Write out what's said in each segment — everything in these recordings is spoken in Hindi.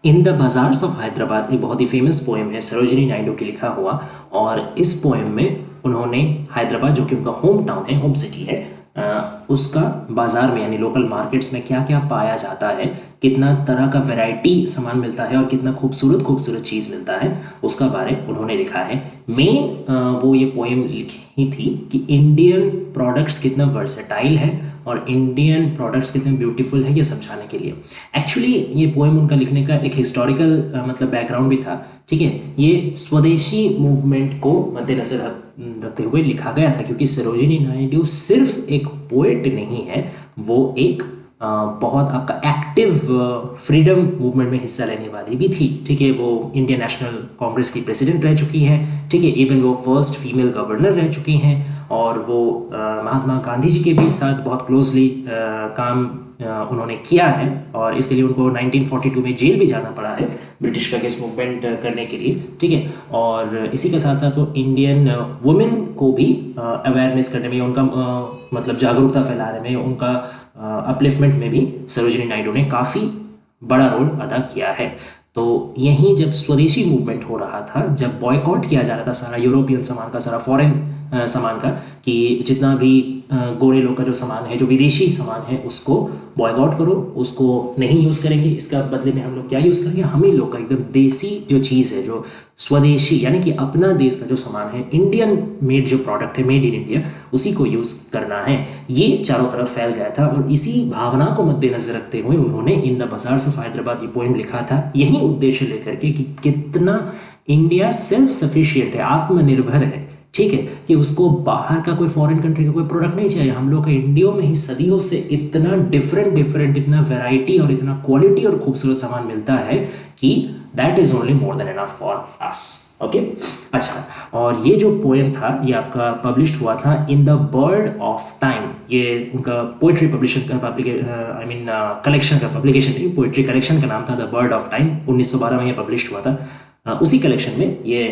In the bazaars of Hyderabad एक बहुत ही फेमस पोएम है सरोजिनी नायडू की लिखा हुआ। और इस पोएम में उन्होंने हैदराबाद, जो कि उनका होम टाउन है, होम सिटी है, उसका बाज़ार में यानी लोकल मार्केट्स में क्या क्या पाया जाता है, कितना तरह का वैरायटी सामान मिलता है और कितना खूबसूरत खूबसूरत चीज़ मिलता है, उसका बारे उन्होंने लिखा है। मेन वो ये पोएम लिखी थी कि इंडियन प्रोडक्ट्स कितना वर्सेटाइल है और इंडियन प्रोडक्ट्स कितने ब्यूटीफुल है, ये समझाने के लिए। एक्चुअली ये पोएम उनका लिखने का एक हिस्टोरिकल मतलब बैकग्राउंड भी था। ठीक है, ये स्वदेशी मूवमेंट को मद्देनजर रखते हुए लिखा गया था, क्योंकि सरोजिनी नायडू सिर्फ एक पोएट नहीं है, वो एक बहुत आपका एक्टिव फ्रीडम मूवमेंट में हिस्सा लेने वाली भी थी। ठीक है, वो इंडियन नेशनल कांग्रेस की प्रेसिडेंट रह चुकी हैं। ठीक है, इवन वो फर्स्ट फीमेल गवर्नर रह चुकी हैं और वो महात्मा गांधी जी के भी साथ बहुत क्लोजली काम उन्होंने किया है और इसके लिए उनको 1942 में जेल भी जाना पड़ा है ब्रिटिश का अगेंस्ट मूवमेंट करने के लिए। ठीक है, और इसी के साथ साथ वो इंडियन वुमेन को भी अवेयरनेस करने में, उनका मतलब जागरूकता फैलाने में, उनका अपलिफ्टमेंट में भी सरोजिनी नायडू ने काफ़ी बड़ा रोल अदा किया है। तो यहीं जब स्वदेशी मूवमेंट हो रहा था, जब बॉयकॉट किया जा रहा था सारा यूरोपियन सामान का, सारा फॉरेन सामान का, कि जितना भी गोरे लोग का जो सामान है, जो विदेशी सामान है, उसको बॉयकॉट करो, उसको नहीं यूज़ करेंगे, इसका बदले में हम लोग क्या यूज़ करेंगे, हम ही लोग का एकदम देसी जो चीज़ है, जो स्वदेशी यानी कि अपना देश का जो सामान है, इंडियन मेड जो प्रोडक्ट है, मेड इन इंडिया, उसी को यूज़ करना है। ये चारों तरफ फैल गया था और इसी भावना को मद्देनजर रखते हुए उन्होंने इन द बाजार्स ऑफ हैदराबाद ये पोएम लिखा था, यही उद्देश्य लेकर के कि कितना इंडिया सेल्फ सफिशिएंट है, आत्मनिर्भर है। ठीक है, कि उसको बाहर का कोई फॉरेन कंट्री का कोई प्रोडक्ट नहीं चाहिए। हम लोग के इंडिया में ही सदियों से इतना डिफरेंट इतना वैरायटी और इतना क्वालिटी और खूबसूरत सामान मिलता है कि that is only more than enough for us. Okay, अच्छा, और ये जो पोएम था ये आपका पब्लिश्ड हुआ था in the bird of time. ये उनका पोइट्री पब्लिशन का कलेक्शन का पब्लिकेशन नहीं, पोइट्री कलेक्शन का नाम था द बर्ड ऑफ टाइम। 1912 में ये पब्लिश्ड हुआ था। उसी कलेक्शन में ये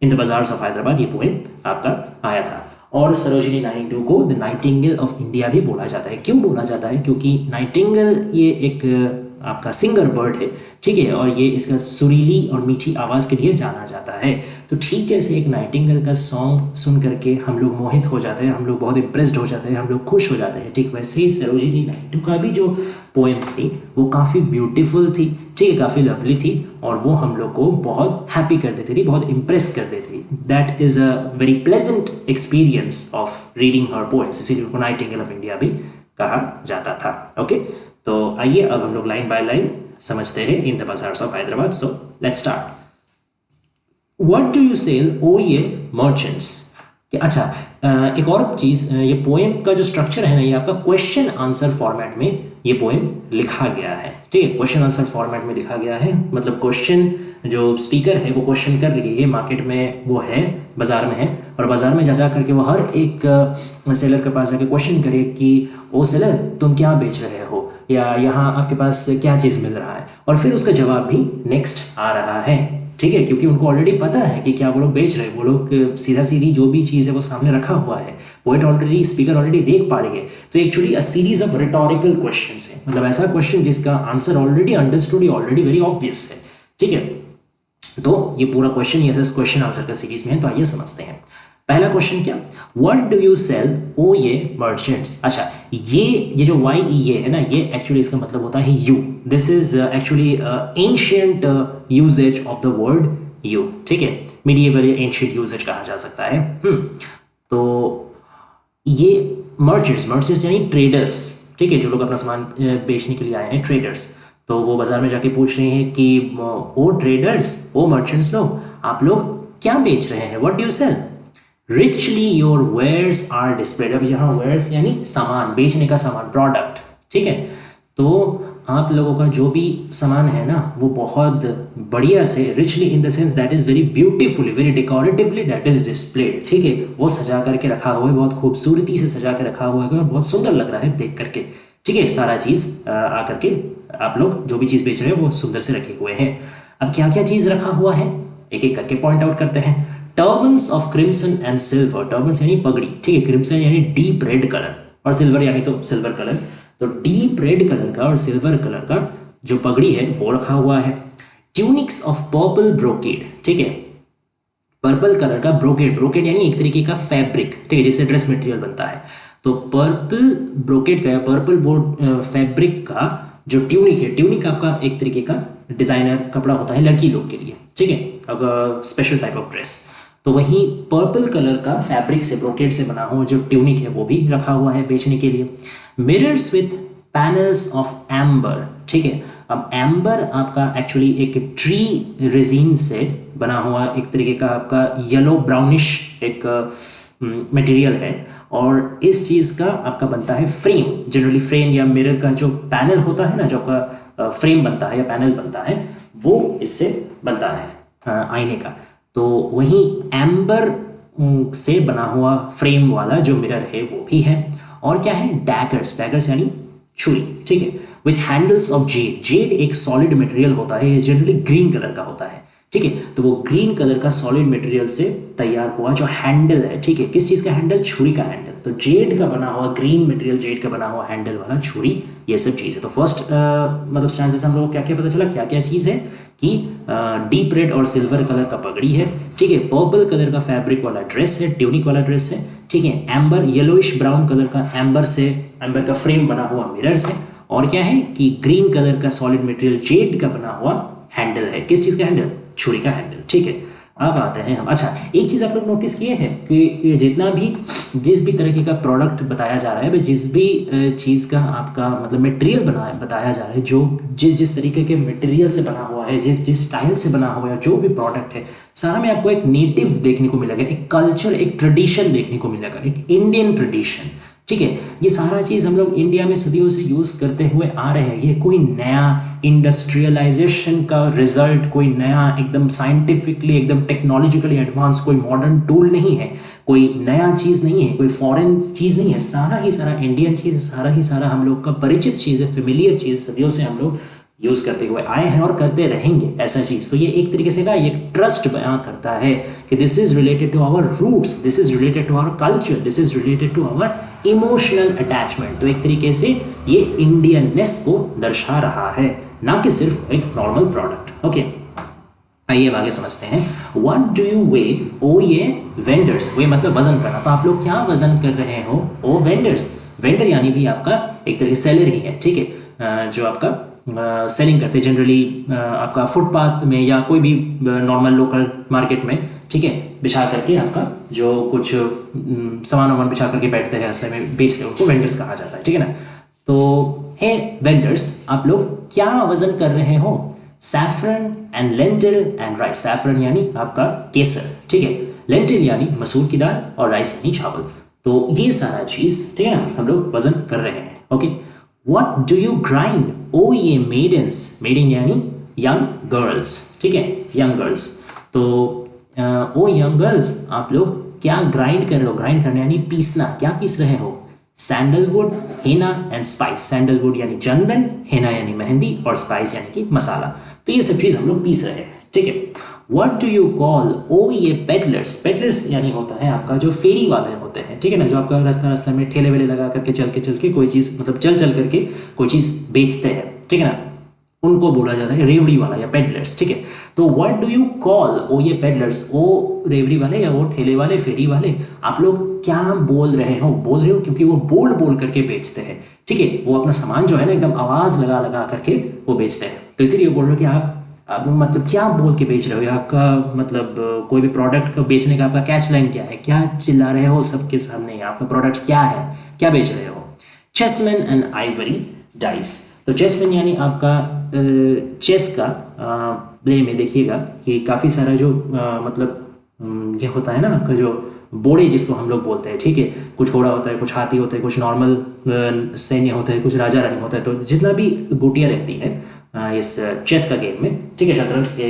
इन द बाजार्स ऑफ हैदराबाद ये पोएम आपका आया था। और सरोजिनी नायडू को द नाइटिंगेल ऑफ इंडिया भी बोला जाता है। क्यों बोला जाता है? क्योंकि नाइटिंगेल ये एक आपका सिंगर बर्ड है। ठीक है, और ये इसका सुरीली और मीठी आवाज़ के लिए जाना जाता है। तो ठीक जैसे एक नाइटिंगेल का सॉन्ग सुन करके हम लोग मोहित हो जाते हैं, हम लोग बहुत इम्प्रेस्ड हो जाते हैं, हम लोग खुश हो जाते हैं, ठीक वैसे ही सरोजिनी नायडू का भी जो पोएम्स थी वो काफ़ी ब्यूटीफुल थी। ठीक है, काफ़ी लवली थी और वो हम लोग को बहुत हैप्पी कर देती थी, बहुत इम्प्रेस कर देती थी। That is a very pleasant experience of reading her poems, इसीलिए उनको नाइटिंगेल ऑफ इंडिया भी कहा जाता था। ओके, तो आइए अब हम लोग लाइन बाय लाइन समझते हैं in the bazaars of Hyderabad. So let's start. What do you sell O ye merchants? अच्छा, एक और चीज़, ये पोएम का जो स्ट्रक्चर है ना, ये आपका क्वेश्चन आंसर फॉर्मेट में ये पोएम लिखा गया है। ठीक है, क्वेश्चन आंसर फॉर्मेट में लिखा गया है, मतलब क्वेश्चन जो स्पीकर है वो क्वेश्चन कर रही है, मार्केट में वो है, बाजार में है, और बाजार में जा करके वो हर एक सेलर के पास जाके क्वेश्चन करे कि ओ सेलर, तुम क्या बेच रहे हो, या यहाँ आपके पास क्या चीज़ मिल रहा है, और फिर उसका जवाब भी नेक्स्ट आ रहा है। ठीक है, क्योंकि उनको ऑलरेडी पता है कि क्या वो लोग बेच रहे हैं। वो लोग सीधा सीधी जो भी चीज़ है वो सामने रखा हुआ है, पोएट ऑलरेडी, स्पीकर ऑलरेडी देख पा रही है। तो actually a series of rhetorical questions है, मतलब ऐसा क्वेश्चन जिसका answer already understood, already very obvious है। ठीक है, तो ये पूरा क्वेश्चन ये क्वेश्चन आंसर का सीरीज में है। तो आइए समझते हैं। पहला क्वेश्चन क्या, what do you sell O ye merchants? अच्छा, ये जो वाई ई ये है ना, ये एक्चुअली इसका मतलब होता है you. This is actually ancient usages of the word you. ठीक है, मीडिएवल एंशिएंट यूजेज कहा जा सकता है। तो ये मर्चेंट्स यानी ट्रेडर्स। ठीक है, जो लोग अपना सामान बेचने के लिए आए हैं, ट्रेडर्स। तो वो बाजार में जाके पूछ रहे हैं कि ओ ट्रेडर्स, ओ मर्चेंट्स लोग, आप लोग क्या बेच रहे हैं? What do you sell? Richly your wares are displayed. अब यहाँ वेयर्स यानी सामान, बेचने का सामान, प्रोडक्ट। ठीक है, तो आप लोगों का जो भी सामान है ना, वो बहुत बढ़िया से, richly in the sense that is very beautifully, very decoratively that is displayed. ठीक है, वो सजा करके रखा हुआ है, बहुत खूबसूरती से सजा के रखा हुआ है और बहुत सुंदर लग रहा है देख करके। ठीक है, सारा चीज़ आकर के आप लोग जो भी चीज़ बेच रहे हैं वो सुंदर से रखे हुए हैं। अब क्या क्या चीज़ रखा हुआ है एक एक करके पॉइंट आउट करते हैं। Turbans of crimson and silver. Turbans यानी पगड़ी। ठीक है, क्रिम्सन यानी डीप रेड कलर, और सिल्वर यानी तो सिल्वर कलर। तो डीप रेड कलर का और सिल्वर कलर का जो पगड़ी है वो रखा हुआ है। ट्यूनिक्स ऑफ पर्पल ब्रोकेड, ठीक है, पर्पल कलर का ब्रोकेड, ब्रोकेड यानी एक तरीके का फैब्रिक, ठीक है, जिससे ड्रेस मटेरियल बनता है। तो पर्पल ब्रोकेड का, पर्पल वो फैब्रिक का जो ट्यूनिक है, ट्यूनिक आपका एक तरीके का डिजाइनर कपड़ा होता है लड़की लोग के लिए, ठीक है, अगर स्पेशल टाइप ऑफ ड्रेस। तो वहीं पर्पल कलर का फैब्रिक से, ब्रोकेड से बना हुआ जो ट्यूनिक है वो भी रखा हुआ है बेचने के लिए। Mirrors with panels of amber, ठीक है। अब एम्बर आपका एक्चुअली एक ट्री रेजिन से बना हुआ एक तरीके का आपका येलो ब्राउनिश एक मटेरियल है, और इस चीज़ का आपका बनता है फ्रेम। जनरली फ्रेम या मिरर का जो पैनल होता है ना, जो आपका फ्रेम बनता है या पैनल बनता है, वो इससे बनता है आईने का। तो वहीं एम्बर से बना हुआ फ्रेम वाला जो मिरर है वो भी है। और क्या है, डैगर्स, डैगर्स यानी छुरी, ठीक है, with handles of Z. Z एक सॉलिड मटेरियल होता है, ये जनरली ग्रीन कलर का होता है, ठीक है। तो वो ग्रीन कलर का सॉलिड मटेरियल से तैयार हुआ जो हैंडल है, ठीक है, किस चीज़ का हैंडल, छुरी का हैंडल। तो जेड का बना हुआ, ग्रीन मटेरियल जेड का बना हुआ हैंडल वाला छुरी, ये सब चीज़ है। तो फर्स्ट मतलब स्टैंड से हम लोग को क्या क्या पता चला, क्या क्या चीज़ है कि डीप रेड और सिल्वर कलर का पगड़ी है, ठीक है, पर्पल कलर का फैब्रिक वाला ड्रेस है, ट्यूनिक वाला ड्रेस है, ठीक है, एम्बर येलोइश ब्राउन कलर का एम्बर से, एम्बर का फ्रेम बना हुआ मिरर्स है, और क्या है कि ग्रीन कलर का सॉलिड मटेरियल जेड का बना हुआ हैंडल है, किस चीज़ का हैंडल, छुरी का हैंडल, ठीक है। अब आते हैं हम, अच्छा एक चीज़ आप लोग नोटिस किए हैं कि ये जितना भी जिस भी तरीके का प्रोडक्ट बताया जा रहा है, जिस भी चीज़ का आपका मतलब मटेरियल बताया जा रहा है, जो जिस जिस तरीके के मटेरियल से बना हुआ है, जिस जिस स्टाइल से बना हुआ है जो भी प्रोडक्ट है, सारा में आपको एक नेटिव देखने को मिलेगा, एक कल्चर, एक ट्रेडिशन देखने को मिलेगा, एक इंडियन ट्रेडिशन, ठीक है। ये सारा चीज़ हम लोग इंडिया में सदियों से यूज़ करते हुए आ रहे हैं। ये कोई नया इंडस्ट्रियलाइजेशन का रिजल्ट, कोई नया एकदम साइंटिफिकली एकदम टेक्नोलॉजिकली एडवांस कोई मॉडर्न टूल नहीं है, कोई नया चीज़ नहीं है, कोई फॉरेन चीज़ नहीं है, सारा ही सारा इंडियन चीज़, सारा ही सारा हम लोग का परिचित चीज़ है, फेमिलियर चीज़, सदियों से हम लोग यूज़ करते हुए आए हैं और करते रहेंगे ऐसा चीज़। तो ये एक तरीके से का ये ट्रस्ट बयां करता है कि this is related to our roots, this is related to our culture, this is related to our emotional attachment. तो एक तरीके से ये इंडियननेस को दर्शा रहा है, ना कि सिर्फ एक नॉर्मल प्रोडक्ट। ओके, आइए अब आगे समझते हैं। व्हाट डू यू वे, ओ ये वेंडर्स, वे मतलब वजन करना, तो आप लोग क्या वजन कर रहे हो, ओ वेंडर्स। वेंडर यानी भी आपका एक तरीके से सेलर ही है, ठीक है, जो आपका सेलिंग करते हैं जनरली आपका फुटपाथ में या कोई भी नॉर्मल लोकल मार्केट में, ठीक है, बिछा करके आपका जो कुछ सामान वामान बिछा करके बैठते हैं रास्ते में बेचते हैं, उनको वेंडर्स कहा जाता है, ठीक है ना। तो है वेंडर्स, आप लोग क्या वजन कर रहे हो, saffron and lentil and rice. Saffron यानी आपका केसर, ठीक है, लेंटिल यानी मसूर की दाल, और राइस यानी चावल। तो ये सारा चीज़, ठीक है ना, हम लोग वजन कर रहे हैं। Okay, What do you grind? ओ ये मेडन्स, मेडन यानी यंग गर्ल्स, ठीक है, यंग गर्ल्स। तो ओ यंग गर्ल्स, आप लोग क्या ग्राइंड कर रहे हो, ग्राइंड करना यानी पीसना, क्या पीस रहे हो, sandalwood, henna and spice. Sandalwood यानी चंदन, हेना यानी मेहंदी, और स्पाइस यानी कि मसाला। तो ये सब चीज़ हम लोग पीस रहे हैं, ठीक है। What do you call, ओ ये पेडलर्स, पेडलर्स यानी होता है आपका जो फेरी वाले होते हैं, ठीक है ना, जो आपका रास्ता रास्ता में ठेले वेले लगा करके चल के कोई चीज़ मतलब चल करके कोई चीज़ बेचते हैं, ठीक है ना, उनको बोला जाता है रेवड़ी वाला या पेडलर्स, ठीक है। तो व्हाट डू यू कॉल, ओ ये पेडलर्स, ओ रेवड़ी वाले या वो ठेले वाले फेरी वाले, आप लोग क्या बोल रहे हो क्योंकि वो बोल बोल करके बेचते हैं, ठीक है, वो अपना सामान जो है ना एकदम आवाज़ लगा लगा करके वो बेचते हैं। तो इसीलिए बोल रहे हो कि आप मतलब क्या बोल के बेच रहे हो, आपका मतलब कोई भी प्रोडक्ट का बेचने का आपका कैच लाइन क्या है, क्या चिल्ला रहे हो सबके सामने, आपका प्रोडक्ट्स क्या है, क्या बेच रहे हो। चेसमैन एंड आइवरी डाइस। तो चेसमैन यानी आपका चेस का प्ले में देखिएगा कि काफ़ी सारा जो मतलब ये होता है ना आपका जो बोड़े जिसको हम लोग बोलते हैं, ठीक है, कुछ घोड़ा होता है, कुछ हाथी होते हैं, कुछ नॉर्मल सैन्य होता है, कुछ राजा रानी होता है। तो जितना भी गुटिया रहती है इस चेस का गेम में, ठीक है, शतरंज के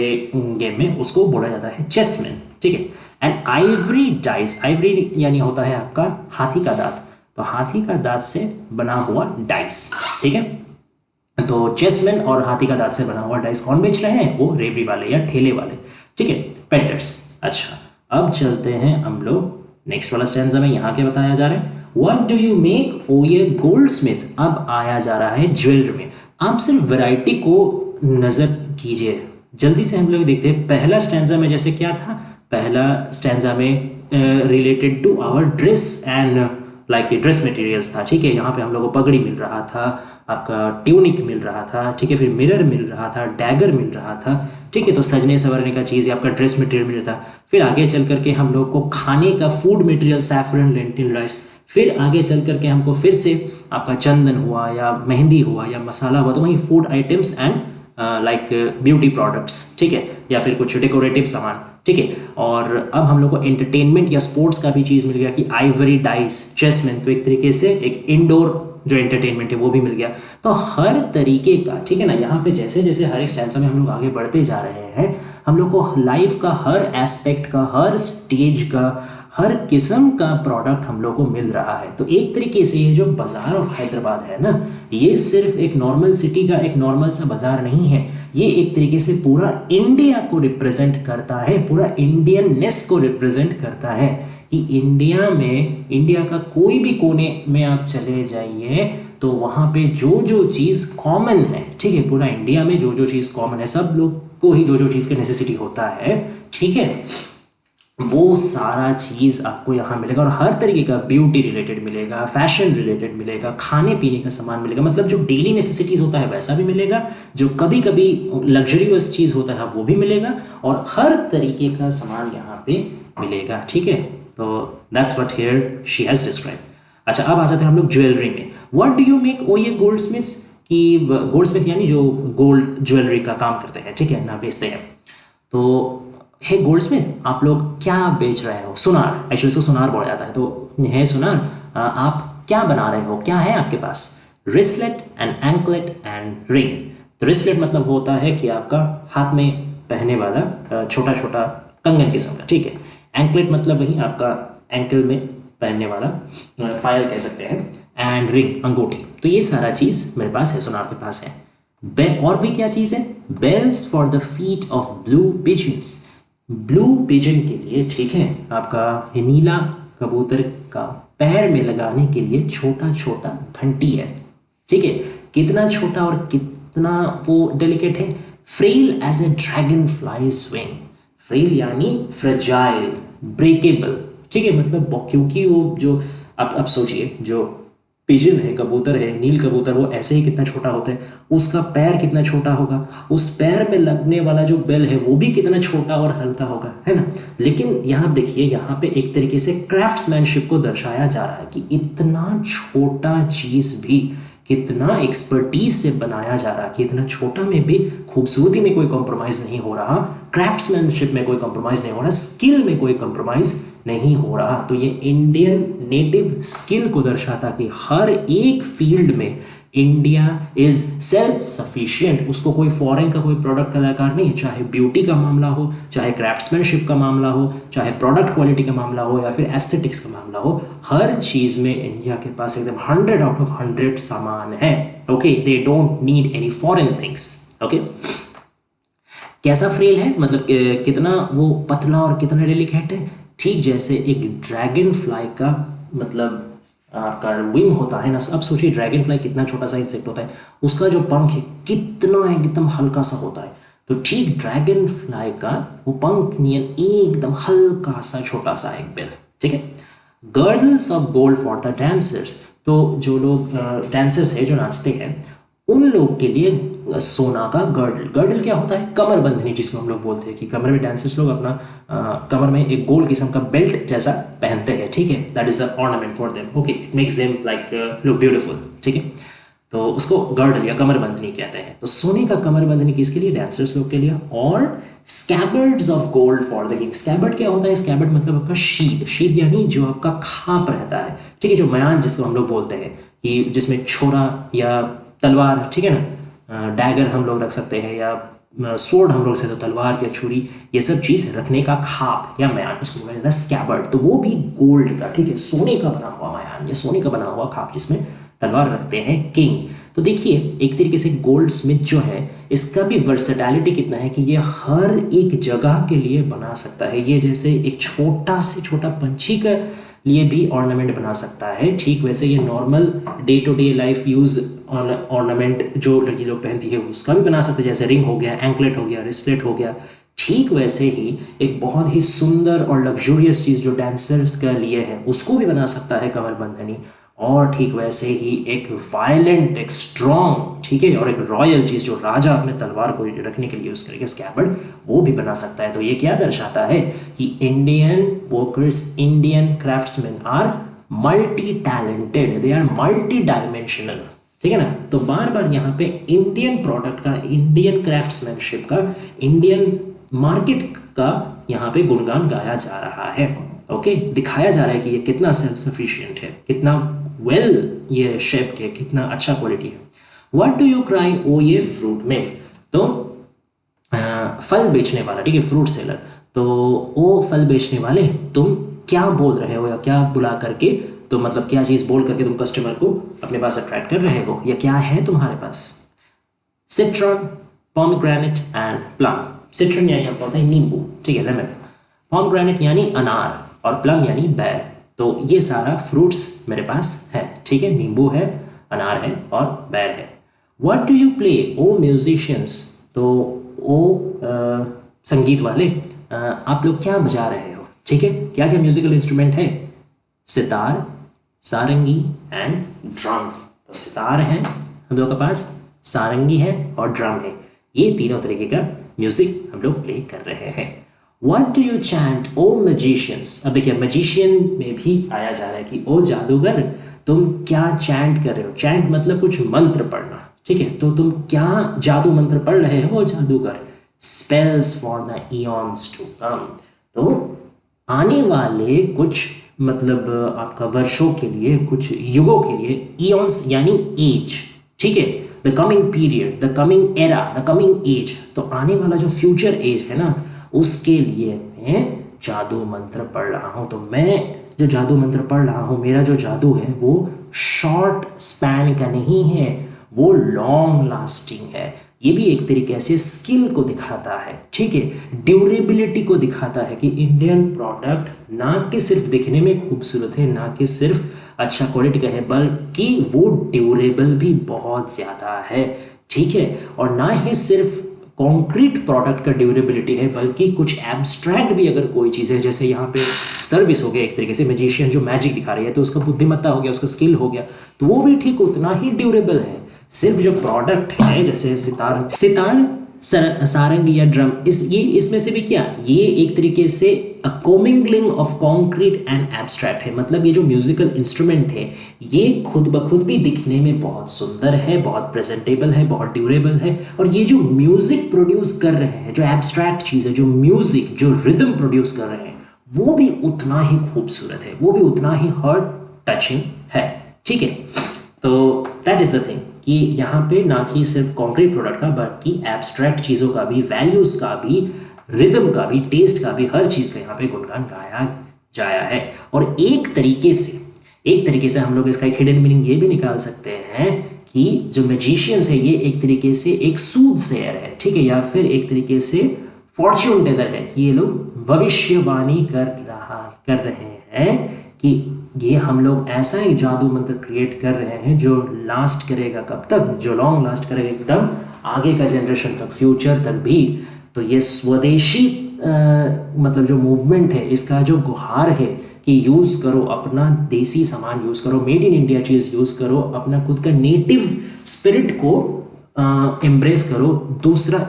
गेम में, उसको बोला जाता है चेसमैन, ठीक है। एंड आइवरी डाइस, आइवरी यानी होता है आपका हाथी का दांत, तो हाथी का दांत से बना हुआ डाइस, ठीक है। तो चेसमैन और हाथी का दांत से बना हुआ डाइस कौन बेच रहे हैं, वो रेवड़ी वाले या ठेले वाले, ठीक है, पेडलर्स। अच्छा, अब चलते हैं हम लोग नेक्स्ट वाला स्टैंजा में, यहाँ के बताया जा रहा है व्हाट डू यू मेक, ओ ये गोल्ड स्मिथ। अब आया जा रहा है ज्वेलरी में। आप सिर्फ वैरायटी को नज़र कीजिए, जल्दी से हम लोग देखते हैं पहला स्टैंजा में जैसे क्या था, पहला स्टैंजा में related to our dress and like dress materials था, ठीक है। यहाँ पे हम लोग को पगड़ी मिल रहा था, आपका ट्यूनिक मिल रहा था, ठीक है, फिर मिरर मिल रहा था, डैगर मिल रहा था, ठीक है। तो सजने संवरने का चीज़, आपका ड्रेस मटेरियल मिल रहा था। फिर आगे चल करके हम लोग को खाने का food material saffron, lentil rice. फिर आगे चल करके हमको फिर से आपका चंदन हुआ या मेहंदी हुआ या मसाला हुआ, तो वहीं food items and like beauty products, ठीक है, या फिर कुछ डेकोरेटिव सामान, ठीक है। और अब हम लोग को एंटरटेनमेंट या स्पोर्ट्स का भी चीज़ मिल गया कि आइवरी डाइस, चेसमैन, तो एक तरीके से एक इंडोर जो एंटरटेनमेंट है वो भी मिल गया। तो हर तरीके का, ठीक है ना, यहाँ पे जैसे जैसे हर एक स्टैंजा में हम लोग आगे बढ़ते जा रहे हैं, हम लोग को लाइफ का हर एस्पेक्ट का, हर स्टेज का, हर किस्म का प्रोडक्ट हम लोग को मिल रहा है। तो एक तरीके से ये जो बाजार ऑफ हैदराबाद है ना, ये सिर्फ एक नॉर्मल सिटी का एक नॉर्मल सा बाजार नहीं है, ये एक तरीके से पूरा इंडिया को रिप्रेजेंट करता है, पूरा इंडियननेस को रिप्रेजेंट करता है। कि इंडिया में, इंडिया का कोई भी कोने में आप चले जाइए तो वहाँ पे जो जो चीज़ कॉमन है, ठीक है, पूरा इंडिया में जो जो चीज़ कॉमन है, सब लोग को ही जो जो चीज़ की नेसेसिटी होता है, ठीक है, वो सारा चीज़ आपको यहाँ मिलेगा। और हर तरीके का ब्यूटी रिलेटेड मिलेगा, फैशन रिलेटेड मिलेगा, खाने पीने का सामान मिलेगा, मतलब जो डेली नेसेसिटीज़ होता है वैसा भी मिलेगा, जो कभी कभी लग्जरियस चीज़ होता है वो भी मिलेगा, और हर तरीके का सामान यहाँ पे मिलेगा, ठीक है। तो that's what here she has describe. अच्छा, अब आ जाते हैं हम लोग ज्वेलरी में। व्हाट डू यू मेक, ओ ये गोल्ड स्मिथ्स, कि गोल्ड स्मिथ यानी जो गोल्ड ज्वेलरी का काम करते हैं, ठीक है ना, बेचते हैं। तो हे गोल्डस्मिथ, आप लोग क्या बेच रहे हो? सुनार, एक्चुअली इसको सुनार बोला जाता है। तो हे सुनार, आप क्या बना रहे हो, क्या है आपके पास? रिस्लेट एंड एंकलेट एंड रिंग। तो रिस्लेट मतलब होता है कि आपका हाथ में पहनने वाला छोटा छोटा कंगन किस्म का, ठीक है। एंकलेट मतलब वही आपका एंकल में पहनने वाला पायल कह सकते हैं, एंड रिंग अंगूठी। तो ये सारा चीज़ मेरे पास है, सुनार के पास है। और भी क्या चीज़ है? Bells for the feet of blue pigeons. Blue pigeon के लिए, ठीक है, आपका नीला कबूतर का पैर में लगाने के लिए छोटा छोटा घंटी है, ठीक है। कितना छोटा और कितना वो डेलिकेट है। Frail as a dragonfly swing. Frail यानी फ्रेजाइल, ब्रेकेबल, ठीक है, मतलब क्योंकि वो जो अब सोचिए, जो पिजन है, कबूतर है, नील कबूतर, वो ऐसे ही कितना छोटा होता है, उसका पैर कितना छोटा होगा, उस पैर में लगने वाला जो बेल है वो भी कितना छोटा और हल्का होगा, है ना। लेकिन यहाँ देखिए, यहाँ पे एक तरीके से क्राफ्ट्समैनशिप को दर्शाया जा रहा है कि इतना छोटा चीज़ भी कितना एक्सपर्टीज से बनाया जा रहा है, कि इतना छोटा में भी खूबसूरती में कोई कॉम्प्रोमाइज़ नहीं हो रहा, क्राफ्ट्समैनशिप में कोई कॉम्प्रोमाइज़ नहीं हो रहा, स्किल में कोई कॉम्प्रोमाइज़ नहीं हो रहा। तो ये इंडियन नेटिव स्किल को दर्शाता कि हर एक फील्ड में इंडिया इज सेल्फ सफिशिएंट, उसको कोई फॉरेन का कोई प्रोडक्ट का दरकार नहीं है, चाहे ब्यूटी का मामला हो, चाहे क्राफ्ट्समैनशिप का मामला हो, चाहे प्रोडक्ट क्वालिटी का मामला हो, या फिर एस्थेटिक्स का मामला हो, हर चीज में इंडिया के पास एकदम 100 आउट ऑफ 100 सामान है। Okay, they don't need any foreign things. Okay, कैसा फ्रेल है, मतलब कितना वो पतला और कितना डेलिकेट है, ठीक जैसे एक ड्रैगन फ्लाई का मतलब आपका विंग होता है ना। अब सोचिए, ड्रैगन फ्लाई कितना छोटा सा इंसेक्ट होता है, उसका जो पंख है कितना एकदम हल्का सा होता है। तो ठीक ड्रैगन फ्लाई का वो पंख नियन एकदम हल्का सा छोटा सा एक बिल, ठीक है। Girdles of gold for the dancers. तो जो लोग डांसर्स है, जो नाचते हैं, उन लोग के लिए सोना का गर्डल। गर्डल क्या होता है? कमर बंधनी, जिसको हम लोग बोलते हैं कि कमर में डांसर्स लोग अपना कमर में एक गोल किस्म का बेल्ट जैसा पहनते हैं, ठीक है। That is the ornament for them. Okay, it makes them like look beautiful, ठीक है। तो उसको गर्डल या कमर बंधनी कहते हैं। तो सोने का कमर बंधनी किसके लिए? डांसर्स लोग के लिए। और scabbards of gold for the king. Scabbard क्या होता है? स्कैबर्ड मतलब आपका शीद। शीद यानी जो आपका खाप रहता है, ठीक है, जो मयान जिसको हम लोग बोलते हैं, कि जिसमें छोरा या तलवार, ठीक है ना, डैगर हम लोग रख सकते हैं, या स्वॉर्ड हम लोग से, तो तलवार या छुरी, ये सब चीज़ रखने का खाप या मयान, उसको बोला जाता है स्कैबर्ड। तो वो भी गोल्ड का, ठीक है, सोने का बना हुआ मयान या सोने का बना हुआ खाप जिसमें तलवार रखते हैं किंग। तो देखिए, एक तरीके से गोल्ड स्मिथ जो है, इसका भी वर्सेटैलिटी कितना है कि ये हर एक जगह के लिए बना सकता है। ये जैसे एक छोटा से छोटा पंछी का लिए भी ऑर्नामेंट बना सकता है, ठीक वैसे ये normal day to day life use ornament जो लड़की लोग पहनती है उसका भी बना सकते हैं, जैसे रिंग हो गया, एंकलेट हो गया, रिस्लेट हो गया। ठीक वैसे ही एक बहुत ही सुंदर और लग्जूरियस चीज़ जो डांसर्स के लिए है उसको भी बना सकता है कमर बंधनी। और ठीक वैसे ही एक वायलेंट, एक स्ट्रॉन्ग, ठीक है, और एक रॉयल चीज़ जो राजा अपने तलवार को रखने के लिए यूज़ करेगा, स्कैबर्ड, वो भी बना सकता है। तो ये क्या दर्शाता है कि Indian workers, Indian craftsman are multi talented, they are multi dimensional, ठीक है ना। तो बार बार यहाँ पे इंडियन प्रोडक्ट का, इंडियन क्राफ्ट्समैनशिप का, इंडियन मार्केट का यहाँ पे गुणगान गाया जा रहा है। ओके, दिखाया जा रहा है कि ये कितना सेल्फ सफिशिएंट है, कितना वेल ये शेप्ड है, कितना अच्छा क्वालिटी है। व्हाट डू यू क्राई ओ ये फ्रूट में, तो फल बेचने वाला, ठीक है, फ्रूट सेलर, तो ओ फल बेचने वाले तुम क्या बोल रहे हो, या क्या बुला करके, तो मतलब क्या चीज़ बोल करके तुम कस्टमर को अपने पास अट्रैक्ट कर रहे हो, या क्या है तुम्हारे पास। Citron, pomegranate and plum. Citron यानी आपको होता है नींबू, ठीक है, लेमन। पोमेग्रेनेट यानी अनार, और प्लम यानी बैर। तो ये सारा फ्रूट्स मेरे पास है, ठीक है, नींबू है, अनार है और बैर है। What do you play O musicians, तो ओ संगीत वाले, आप लोग क्या बजा रहे हो, ठीक है, क्या क्या म्यूजिकल इंस्ट्रूमेंट है, सितार, सारंगी एंड ड्रम। तो सितार है हम लोग के पास, सारंगी है और ड्रम है, ये तीनों तरीके का म्यूजिक हम लोग प्ले कर रहे हैं। What do you chant, O magicians? अब देखिए मैजिशियन में भी आया जा रहा है कि ओ जादूगर तुम क्या चैंट कर रहे हो। चैंट मतलब कुछ मंत्र पढ़ना, ठीक है, तो तुम क्या जादू मंत्र पढ़ रहे हो जादूगर। Spells for the aeons to come, तो आने वाले कुछ मतलब आपका वर्षों के लिए, कुछ युगों के लिए, इयॉन्स यानी एज, ठीक है, the coming period, the coming era, the coming age, तो आने वाला जो फ्यूचर एज है ना, उसके लिए मैं जादू मंत्र पढ़ रहा हूँ। तो मैं जो जादू मंत्र पढ़ रहा हूँ, मेरा जो जादू है वो शॉर्ट स्पैन का नहीं है, वो लॉन्ग लास्टिंग है। ये भी एक तरीके से स्किल को दिखाता है, ठीक है, ड्यूरेबिलिटी को दिखाता है कि इंडियन प्रोडक्ट ना कि सिर्फ दिखने में खूबसूरत है, ना कि सिर्फ अच्छा क्वालिटी का है, बल्कि वो ड्यूरेबल भी बहुत ज़्यादा है, ठीक है, और ना ही सिर्फ कॉन्क्रीट प्रोडक्ट का ड्यूरेबिलिटी है, बल्कि कुछ एब्स्ट्रैक्ट भी अगर कोई चीज़ है, जैसे यहाँ पे सर्विस हो गया एक तरीके से, मैजिशियन जो मैजिक दिखा रही है तो उसका बुद्धिमत्ता हो गया, उसका स्किल हो गया, तो वो भी ठीक उतना ही ड्यूरेबल है। सिर्फ जो प्रोडक्ट है, जैसे सितार, सारंगी या ड्रम, इसमें से भी क्या, ये एक तरीके से अ कोमिंगलिंग ऑफ कॉन्क्रीट एंड एब्स्ट्रैक्ट है। मतलब ये जो म्यूजिकल इंस्ट्रूमेंट है ये खुद ब खुद भी दिखने में बहुत सुंदर है, बहुत प्रेजेंटेबल है, बहुत ड्यूरेबल है, और ये जो म्यूजिक प्रोड्यूस कर रहे हैं, जो एब्स्ट्रैक्ट चीज़ है, जो म्यूजिक, जो रिदम प्रोड्यूस कर रहे हैं, वो भी उतना ही खूबसूरत है, वो भी उतना ही हार्ट टचिंग है, ठीक है। तो दैट इज द थिंग कि यहाँ पे ना कि सिर्फ कॉन्क्रीट प्रोडक्ट का, बल्कि एब्स्ट्रैक्ट चीज़ों का भी, वैल्यूज़ का भी, रिदम का भी, टेस्ट का भी, हर चीज़ का यहाँ पे गुणगान गाया जाया है। और एक तरीके से हम लोग इसका एक हिडन मीनिंग ये भी निकाल सकते हैं कि जो मैजिशियंस है ये एक तरीके से एक सूदसेयर है, ठीक है, या फिर एक तरीके से फॉर्च्यून टेलर है कि ये लोग भविष्यवाणी कर रहे हैं कि ये हम लोग ऐसा ही जादू मंत्र क्रिएट कर रहे हैं जो लास्ट करेगा कब तक, जो लॉन्ग लास्ट करेगा एकदम आगे का जनरेशन तक, फ्यूचर तक भी। तो ये स्वदेशी मतलब जो मूवमेंट है, इसका जो गुहार है कि यूज़ करो अपना देसी सामान, यूज़ करो made in India cheese, use करो अपना खुद का नेटिव स्पिरिट को एम्ब्रेस करो, दूसरा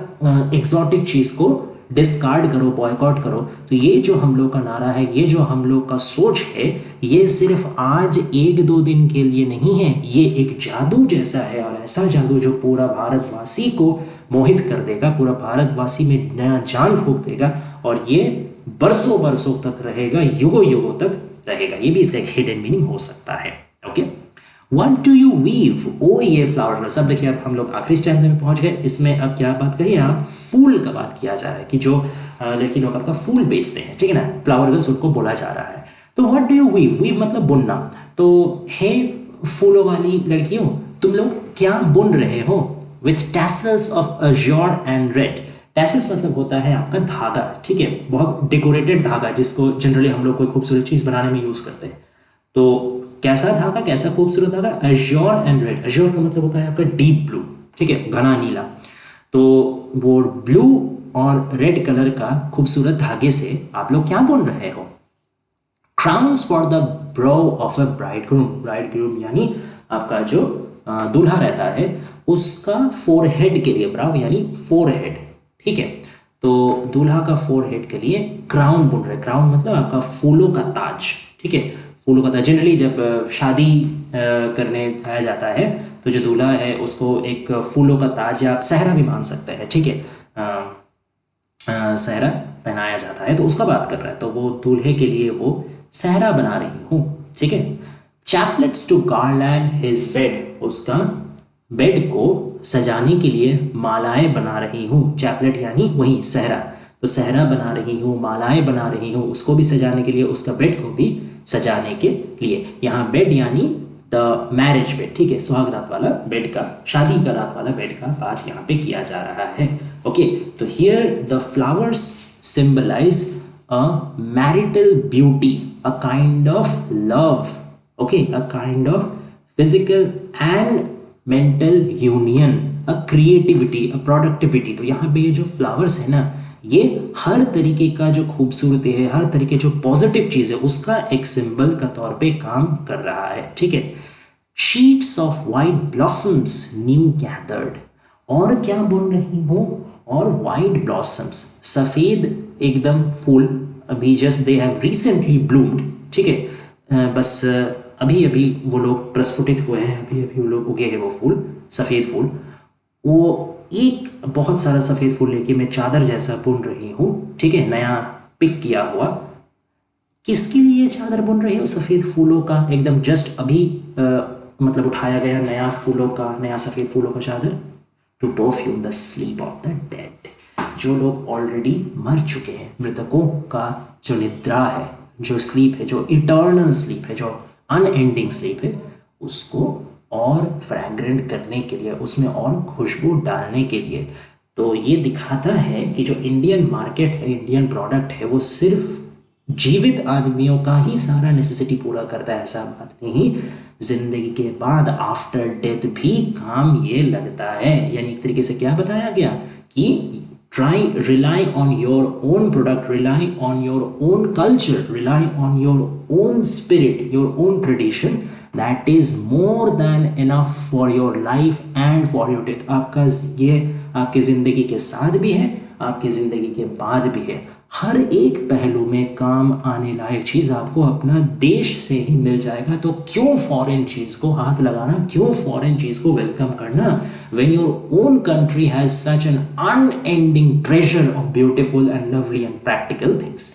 एग्जॉटिक चीज़ को डिस्कार्ड करो, बॉयकॉट करो। तो ये जो हम लोग का नारा है, ये जो हम लोग का सोच है, ये सिर्फ आज एक दो दिन के लिए नहीं है, ये एक जादू जैसा है, और ऐसा जादू जो पूरा भारतवासी को मोहित कर देगा, पूरा भारतवासी में नया जान फूंक देगा, और ये बरसों बरसों तक रहेगा, युगों युगों तक रहेगा। ये भी इसका एक हिडन मीनिंग हो सकता है। Okay, What do you weave? ओ ये फ्लावर गर्ल्स। अब देखिए, अब हम लोग आखिरी स्टैंज़े में पहुंच गए। इसमें अब क्या बात करिए, आप फूल का बात किया जा रहा है कि जो लड़की लोग आपका फूल बेचते हैं, ठीक है ना, फ्लावर गर्ल्स उनको बोला जा रहा है। तो what do you weave, weave मतलब बुनना। तो हे फूलों वाली लड़कियों, तुम लोग क्या बुन रहे हो। With tassels of Azure and red. Tassels मतलब होता है आपका धागा, ठीक है, बहुत डेकोरेटेड धागा जिसको जनरली हम लोग कोई खूबसूरत चीज़ बनाने में यूज़ करते हैं। तो कैसा धागा, कैसा खूबसूरत धागा, अज्योर एंड रेड। अज्योर का मतलब होता है आपका डीप ब्लू, ठीक है, घना नीला। तो वो ब्लू और रेड कलर का खूबसूरत धागे से आप लोग क्या बोल रहे हो? Crowns for the bro of a bridegroom. Bridegroom यानी आपका जो दूल्हा रहता है उसका फोरहेड के लिए, ब्राउ यानी फोरहेड, ठीक है। तो दूल्हा का फोरहेड के लिए क्राउन बुन रहे। क्राउन मतलब आपका फूलों का ताज, ठीक है, फूलों का ताज। जनरली जब शादी करने आया जाता है तो जो दूल्हा है उसको एक फूलों का ताज या आप सहरा भी मान सकते हैं, ठीक है, सहरा पहनाया जाता है, तो उसका बात कर रहा है। तो वो दूल्हे के लिए वो सहरा बना रही हूँ, ठीक है। Chaplets to garland his bed. उसका बेड को सजाने के लिए मालाएं बना रही हूँ। चैपलेट यानी वही सहरा, तो सहरा बना रही हूँ, मालाएं बना रही हूँ उसको भी सजाने के लिए, उसका बेड को भी सजाने के लिए। यहाँ बेड यानी द मैरिज बेड, ठीक है, सुहाग रात वाला बेड का, शादी का रात वाला बेड का बात यहाँ पे किया जा रहा है। ओके, तो here the flowers symbolise a marital beauty, a kind of love, okay, a kind of physical and mental union, a creativity, a productivity. तो यहाँ पे ये जो फ्लावर्स है ना, ये हर तरीके का जो खूबसूरती है, हर तरीके जो पॉजिटिव चीज़ है उसका एक सिंबल का तौर पे काम कर रहा है, ठीक है। Sheets of white blossoms new gathered. और क्या बोल रही हूँ? और वाइट ब्लॉसम्स, सफ़ेद एकदम फूल, अभी just they have recently bloomed, ठीक है, बस अभी अभी वो लोग प्रस्फुटित हुए हैं, अभी अभी वो लोग उगे हैं वो फूल, सफ़ेद फूल। वो एक बहुत सारा सफ़ेद फूल लेके मैं चादर जैसा बुन रही हूँ, ठीक है, नया पिक किया हुआ। किसके लिए चादर बुन रही हो? सफ़ेद फूलों का, एकदम जस्ट अभी मतलब उठाया गया नया फूलों का, नया सफ़ेद फूलों का चादर। To perfume the sleep of the dead. जो लोग ऑलरेडी मर चुके हैं, मृतकों का जो निद्रा है, जो स्लीप है, जो इटर्नल स्लीप है, जो अनएंडिंग स्लीप है, उसको और फ्रैग्रेंट करने के लिए, उसमें और खुशबू डालने के लिए। तो ये दिखाता है कि जो इंडियन मार्केट है, इंडियन प्रोडक्ट है, वो सिर्फ जीवित आदमियों का ही सारा नेसेसिटी पूरा करता है, ऐसा बात नहीं। जिंदगी के बाद आफ्टर डेथ भी काम ये लगता है। यानी एक तरीके से क्या बताया गया कि try rely on your own product, rely on your own culture, rely on your own spirit, your own tradition, that is more than enough for your life and for your death. आपका ये आपके ज़िंदगी के साथ भी है, आपकी ज़िंदगी के बाद भी है। हर एक पहलू में काम आने लायक चीज़ आपको अपना देश से ही मिल जाएगा। तो क्यों फॉरेन चीज़ को हाथ लगाना, क्यों फॉरेन चीज़ को वेलकम करना, when your own country has such an unending treasure of beautiful and lovely and practical things.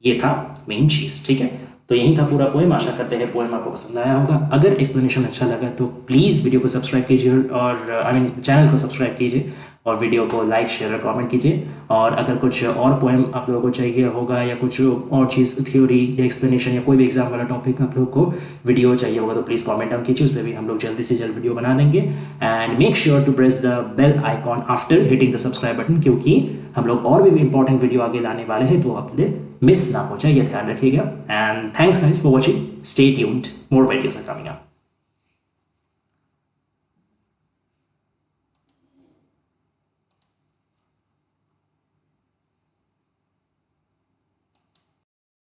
ये था मेन चीज़, ठीक है। तो यही था पूरा पोएम। आशा करते हैं पोएम आपको पसंद आया होगा। अगर एक्सप्लेनेशन अच्छा लगा तो प्लीज़ वीडियो को सब्सक्राइब कीजिए, और चैनल को सब्सक्राइब कीजिए, और वीडियो को लाइक शेयर और कमेंट कीजिए। और अगर कुछ और पोएम आप लोगों को चाहिए होगा, या कुछ और चीज़, थ्योरी या एक्सप्लेनेशन, या कोई भी एग्जाम वाला टॉपिक आप लोगों को वीडियो चाहिए होगा, तो प्लीज़ कमेंट डाउन कीजिए, उस पर भी हम लोग जल्दी से जल्द वीडियो बना देंगे। And make sure to press the bell icon after hitting the subscribe button, क्योंकि हम लोग और भी इंपॉर्टेंट वीडियो आगे लाने वाले हैं, तो आप मिस ना हो जाए, ये ध्यान रखिएगा। And thanks guys for watching, stay tuned, more videos are coming up.